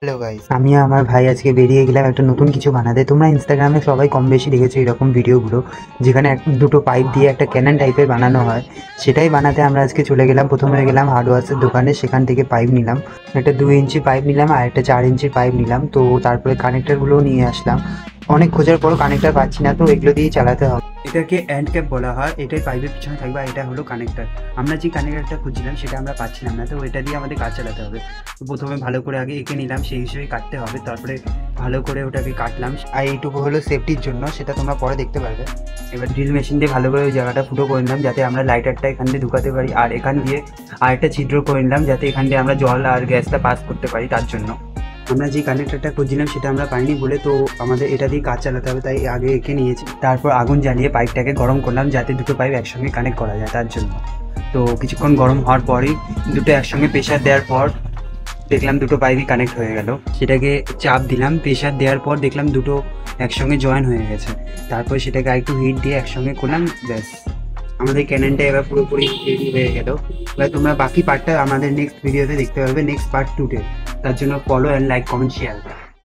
Hello guys, আমি আমার ভাই আজকে বেরিয়ে গেলাম একটা নতুন কিছু বানাতে। তোমরা ইনস্টাগ্রামে সবাই কম বেশি দেখেছো এরকম ভিডিওগুলো, যেখানে দুটো পাইপ দিয়ে একটা ক্যানন টাইপের বানানো হয়। সেটাই বানাতে আমরা আজকে চলে গেলাম। প্রথমে গেলাম হার্ডওয়্যার্সের দোকানে, সেখান থেকে পাইপ নিলাম। একটা 2 ইঞ্চি পাইপ নিলাম আর একটা 4 ইঞ্চির পাইপ নিলাম। তো তারপরে কানেক্টারগুলোও নিয়ে আসলাম। অনেক খোঁজার পরও কানেক্টার পাচ্ছি না, তো এগুলো দিয়েই চালাতে হবে। এটাকে এন্ড ক্যাপ বলা হয়। এটাই পাইপের পিছনে থাকবে আর এটা হলো কানেক্টার। আমরা যে কানেক্টারটা খুঁজছিলাম সেটা আমরা পাচ্ছিলাম না, তো এটা দিয়ে আমাদের কাজ চালাতে হবে। তো প্রথমে ভালো করে আগে এঁকে নিলাম, সেই হিসেবে কাটতে হবে। তারপরে ভালো করে ওটাকে কাটলাম। আর এইটুকু হলো সেফটির জন্য, সেটা তোমরা পরে দেখতে পারবে। এবার ড্রিল মেশিন দিয়ে ভালো করে ওই জায়গাটা ফুটো করে নিলাম, যাতে আমরা লাইটারটা এখান দিয়ে ঢুকাতে পারি। আর এখান দিয়ে আরেকটা ছিদ্র করে নিলাম, যাতে এখান দিয়ে আমরা জল আর গ্যাসটা পাস করতে পারি। তার জন্য আমরা যে কানেক্টারটা খুঁজছিলাম সেটা আমরা পাইনি বলে, তো আমাদের এটা দিয়ে কাজ চালাতে হবে, তাই আগে এঁকে নিয়েছি। তারপর আগুন জ্বালিয়ে পাইপটাকে গরম করলাম, যাতে দুটো পাইপ একসঙ্গে কানেক্ট করা যায় তার জন্য। তো কিছুক্ষণ গরম হওয়ার পরই দুটো একসঙ্গে প্রেশার দেওয়ার পর দেখলাম দুটো পাইপই কানেক্ট হয়ে গেল। সেটাকে চাপ দিলাম, প্রেশার দেওয়ার পর দেখলাম দুটো একসঙ্গে জয়েন হয়ে গেছে। তারপর সেটাকে আরেকটু হিট দিয়ে একসঙ্গে করলাম, ব্যাস আমাদের ক্যাননটা এবার পুরোপুরি রেডি হয়ে গেল। এবার তোমরা বাকি পার্টটা আমাদের নেক্সট ভিডিওতে দেখতে পারবে, নেক্সট পার্ট 2-তে। তার জন্য follow and like, comment, share.